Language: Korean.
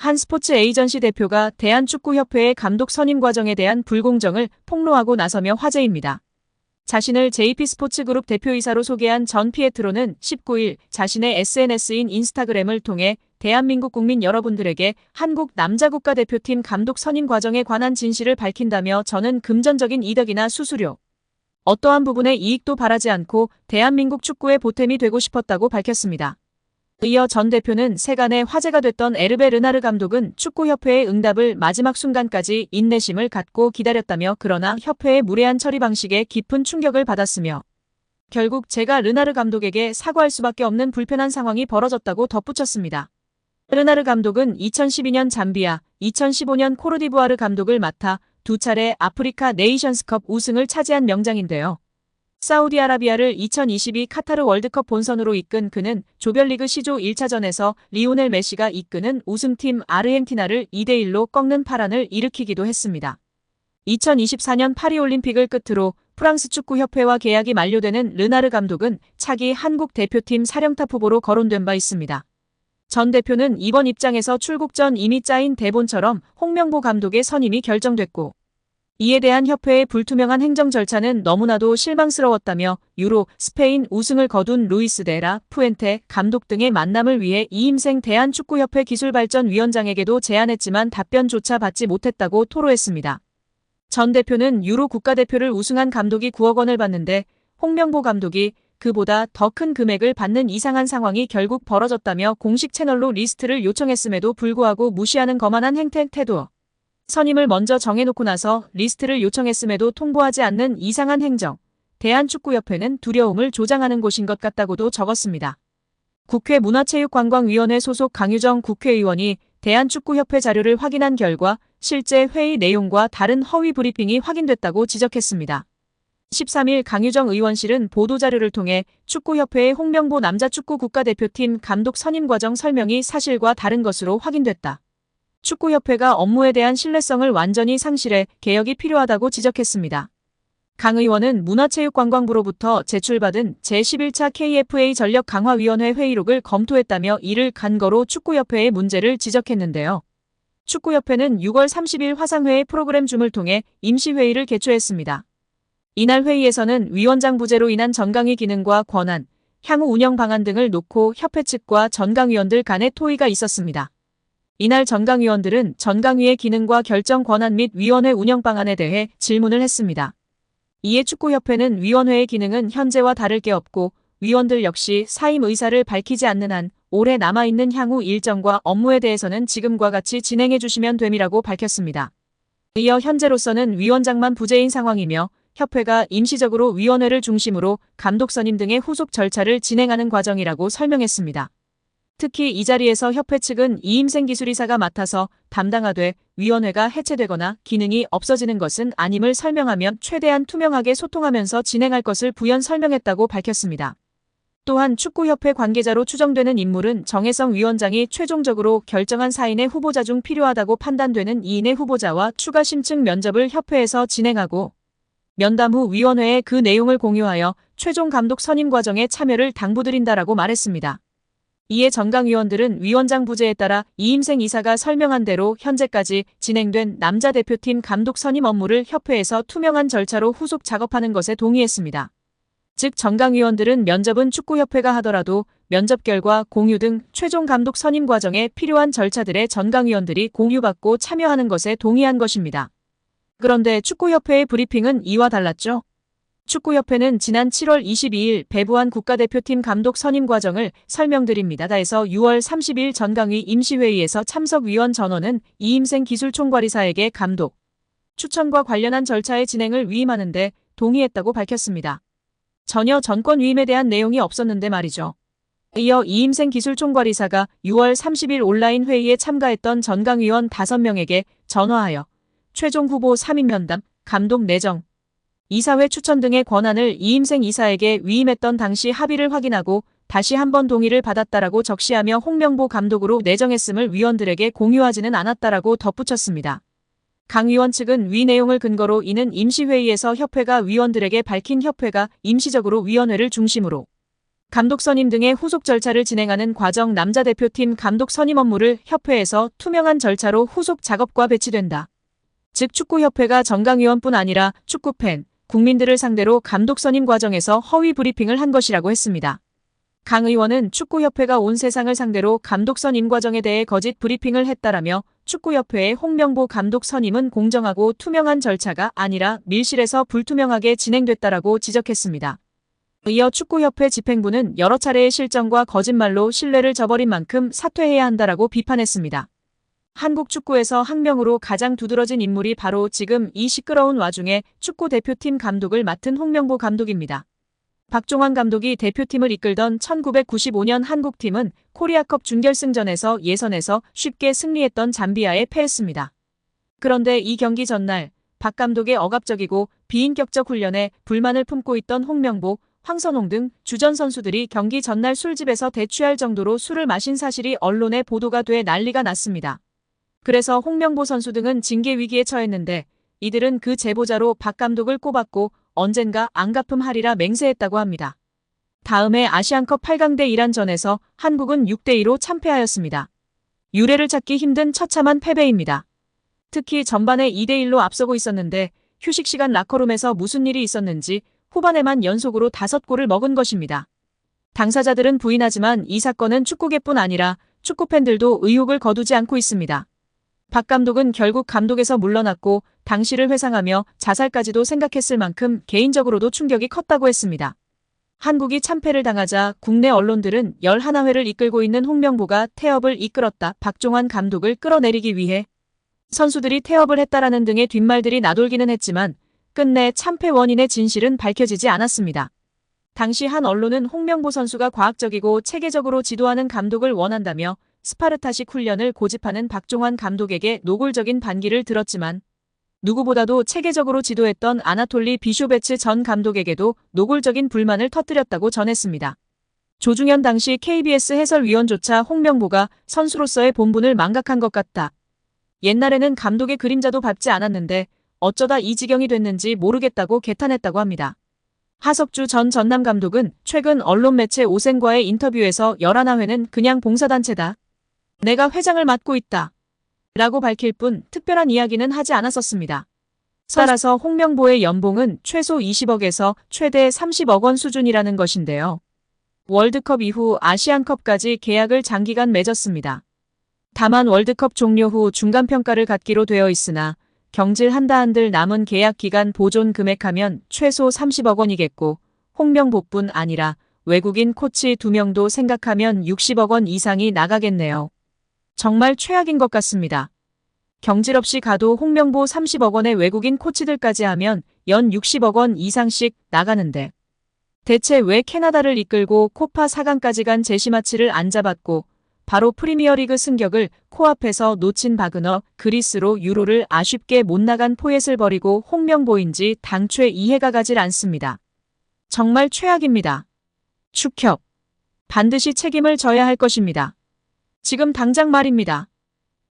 한 스포츠 에이전시 대표가 대한축구협회의 감독 선임 과정에 대한 불공정을 폭로하고 나서며 화제입니다. 자신을 JP스포츠그룹 대표이사로 소개한 전 피에트로는 19일 자신의 SNS인 인스타그램을 통해 대한민국 국민 여러분들에게 한국 남자국가대표팀 감독 선임 과정에 관한 진실을 밝힌다며 저는 금전적인 이득이나 수수료, 어떠한 부분의 이익도 바라지 않고 대한민국 축구의 보탬이 되고 싶었다고 밝혔습니다. 이어 전 대표는 세간에 화제가 됐던 에르베 르나르 감독은 축구협회의 응답을 마지막 순간까지 인내심을 갖고 기다렸다며 그러나 협회의 무례한 처리 방식에 깊은 충격을 받았으며 결국 제가 르나르 감독에게 사과할 수밖에 없는 불편한 상황이 벌어졌다고 덧붙였습니다. 르나르 감독은 2012년 잠비아, 2015년 코르디부아르 감독을 맡아 두 차례 아프리카 네이션스컵 우승을 차지한 명장인데요. 사우디아라비아를 2022 카타르 월드컵 본선으로 이끈 그는 조별리그 C조 1차전에서 리오넬 메시가 이끄는 우승팀 아르헨티나를 2대1로 꺾는 파란을 일으키기도 했습니다. 2024년 파리올림픽을 끝으로 프랑스 축구협회와 계약이 만료되는 르나르 감독은 차기 한국 대표팀 사령탑 후보로 거론된 바 있습니다. 전 대표는 이번 입장에서 출국 전 이미 짜인 대본처럼 홍명보 감독의 선임이 결정됐고 이에 대한 협회의 불투명한 행정 절차는 너무나도 실망스러웠다며 유로, 스페인 우승을 거둔 루이스 데라 푸엔테 감독 등의 만남을 위해 이임생 대한축구협회 기술발전위원장에게도 제안했지만 답변조차 받지 못했다고 토로했습니다. 전 대표는 유로 국가대표를 우승한 감독이 9억 원을 받는데 홍명보 감독이 그보다 더 큰 금액을 받는 이상한 상황이 결국 벌어졌다며 공식 채널로 리스트를 요청했음에도 불구하고 무시하는 거만한 태도. 선임을 먼저 정해놓고 나서 리스트를 요청했음에도 통보하지 않는 이상한 행정. 대한축구협회는 두려움을 조장하는 곳인 것 같다고도 적었습니다. 국회 문화체육관광위원회 소속 강유정 국회의원이 대한축구협회 자료를 확인한 결과 실제 회의 내용과 다른 허위 브리핑이 확인됐다고 지적했습니다. 13일 강유정 의원실은 보도자료를 통해 축구협회의 홍명보 남자축구 국가대표팀 감독 선임 과정 설명이 사실과 다른 것으로 확인됐다. 축구협회가 업무에 대한 신뢰성을 완전히 상실해 개혁이 필요하다고 지적했습니다. 강 의원은 문화체육관광부로부터 제출받은 제11차 KFA 전력강화위원회 회의록을 검토했다며 이를 근거로 축구협회의 문제를 지적했는데요. 축구협회는 6월 30일 화상회의 프로그램 줌을 통해 임시회의를 개최했습니다. 이날 회의에서는 위원장 부재로 인한 전강위 기능과 권한, 향후 운영 방안 등을 놓고 협회 측과 전강위원들 간의 토의가 있었습니다. 이날 전강위원들은 전강위의 기능과 결정 권한 및 위원회 운영 방안에 대해 질문을 했습니다. 이에 축구협회는 위원회의 기능은 현재와 다를 게 없고 위원들 역시 사임 의사를 밝히지 않는 한 올해 남아있는 향후 일정과 업무에 대해서는 지금과 같이 진행해 주시면 됨이라고 밝혔습니다. 이어 현재로서는 위원장만 부재인 상황이며 협회가 임시적으로 위원회를 중심으로 감독 선임 등의 후속 절차를 진행하는 과정이라고 설명했습니다. 특히 이 자리에서 협회 측은 이임생 기술이사가 맡아서 담당하되 위원회가 해체되거나 기능이 없어지는 것은 아님을 설명하며 최대한 투명하게 소통하면서 진행할 것을 부연 설명했다고 밝혔습니다. 또한 축구협회 관계자로 추정되는 인물은 정혜성 위원장이 최종적으로 결정한 4인의 후보자 중 필요하다고 판단되는 2인의 후보자와 추가 심층 면접을 협회에서 진행하고 면담 후 위원회에 그 내용을 공유하여 최종 감독 선임 과정에 참여를 당부드린다라고 말했습니다. 이에 전강위원들은 위원장 부재에 따라 이임생 이사가 설명한 대로 현재까지 진행된 남자 대표팀 감독 선임 업무를 협회에서 투명한 절차로 후속 작업하는 것에 동의했습니다. 즉 전강위원들은 면접은 축구협회가 하더라도 면접 결과 공유 등 최종 감독 선임 과정에 필요한 절차들에 전강위원들이 공유받고 참여하는 것에 동의한 것입니다. 그런데 축구협회의 브리핑은 이와 달랐죠. 축구협회는 지난 7월 22일 배부한 국가대표팀 감독 선임 과정을 설명드립니다. 다에서 6월 30일 전강위 임시회의에서 참석위원 전원은 이임생 기술총괄이사에게 감독 추천과 관련한 절차의 진행을 위임하는 데 동의했다고 밝혔습니다. 전혀 전권 위임에 대한 내용이 없었는데 말이죠. 이어 이임생 기술총괄이사가 6월 30일 온라인 회의에 참가했던 전강위원 5명에게 전화하여 최종 후보 3인 면담, 감독 내정, 이사회 추천 등의 권한을 이임생 이사에게 위임했던 당시 합의를 확인하고 다시 한번 동의를 받았다라고 적시하며 홍명보 감독으로 내정했음을 위원들에게 공유하지는 않았다라고 덧붙였습니다. 강 위원 측은 위 내용을 근거로 이는 임시회의에서 협회가 위원들에게 밝힌 협회가 임시적으로 위원회를 중심으로 감독 선임 등의 후속 절차를 진행하는 과정 남자 대표팀 감독 선임 업무를 협회에서 투명한 절차로 후속 작업과 배치된다. 즉 축구협회가 정강위원뿐 아니라 축구팬, 국민들을 상대로 감독 선임 과정에서 허위 브리핑을 한 것이라고 했습니다. 강 의원은 축구협회가 온 세상을 상대로 감독 선임 과정에 대해 거짓 브리핑을 했다라며 축구협회의 홍명보 감독 선임은 공정하고 투명한 절차가 아니라 밀실에서 불투명하게 진행됐다라고 지적했습니다. 이어 축구협회 집행부는 여러 차례의 실정과 거짓말로 신뢰를 저버린 만큼 사퇴해야 한다라고 비판했습니다. 한국 축구에서 학명으로 가장 두드러진 인물이 바로 지금 이 시끄러운 와중에 축구 대표팀 감독을 맡은 홍명보 감독입니다. 박종환 감독이 대표팀을 이끌던 1995년 한국팀은 코리아컵 준결승전에서 예선에서 쉽게 승리했던 잠비아에 패했습니다. 그런데 이 경기 전날 박 감독의 억압적이고 비인격적 훈련에 불만을 품고 있던 홍명보, 황선홍 등 주전 선수들이 경기 전날 술집에서 대취할 정도로 술을 마신 사실이 언론에 보도가 돼 난리가 났습니다. 그래서 홍명보 선수 등은 징계 위기에 처했는데 이들은 그 제보자로 박 감독을 꼽았고 언젠가 안 갚음하리라 맹세했다고 합니다. 다음해 아시안컵 8강 대 이란전에서 한국은 6대2로 참패하였습니다. 유례를 찾기 힘든 처참한 패배입니다. 특히 전반에 2대1로 앞서고 있었는데 휴식 시간 라커룸에서 무슨 일이 있었는지 후반에만 연속으로 5골을 먹은 것입니다. 당사자들은 부인하지만 이 사건은 축구계뿐 아니라 축구팬들도 의혹을 거두지 않고 있습니다. 박 감독은 결국 감독에서 물러났고 당시를 회상하며 자살까지도 생각했을 만큼 개인적으로도 충격이 컸다고 했습니다. 한국이 참패를 당하자 국내 언론들은 11회를 이끌고 있는 홍명보가 태업을 이끌었다. 박종환 감독을 끌어내리기 위해 선수들이 태업을 했다라는 등의 뒷말들이 나돌기는 했지만 끝내 참패 원인의 진실은 밝혀지지 않았습니다. 당시 한 언론은 홍명보 선수가 과학적이고 체계적으로 지도하는 감독을 원한다며 스파르타식 훈련을 고집하는 박종환 감독에게 노골적인 반기를 들었지만 누구보다도 체계적으로 지도했던 아나톨리 비쇼베츠 전 감독에게도 노골적인 불만을 터뜨렸다고 전했습니다. 조중현 당시 KBS 해설위원조차 홍명보가 선수로서의 본분을 망각한 것 같다. 옛날에는 감독의 그림자도 밟지 않았는데 어쩌다 이 지경이 됐는지 모르겠다고 개탄했다고 합니다. 하석주 전 전남 감독은 최근 언론 매체 오센과의 인터뷰에서 11회는 그냥 봉사단체다. 내가 회장을 맡고 있다. 라고 밝힐 뿐 특별한 이야기는 하지 않았었습니다. 따라서 홍명보의 연봉은 최소 20억에서 최대 30억 원 수준이라는 것인데요. 월드컵 이후 아시안컵까지 계약을 장기간 맺었습니다. 다만 월드컵 종료 후 중간평가를 갖기로 되어 있으나 경질 한들 남은 계약 기간 보존 금액하면 최소 30억 원이겠고 홍명보뿐 아니라 외국인 코치 2명도 생각하면 60억 원 이상이 나가겠네요. 정말 최악인 것 같습니다. 경질 없이 가도 홍명보 30억 원의 외국인 코치들까지 하면 연 60억 원 이상씩 나가는데 대체 왜 캐나다를 이끌고 코파 4강까지 간 제시마치를 안 잡았고 바로 프리미어리그 승격을 코앞에서 놓친 바그너 그리스로 유로를 아쉽게 못 나간 포엣을 버리고 홍명보인지 당최 이해가 가질 않습니다. 정말 최악입니다. 축협. 반드시 책임을 져야 할 것입니다. 지금 당장 말입니다.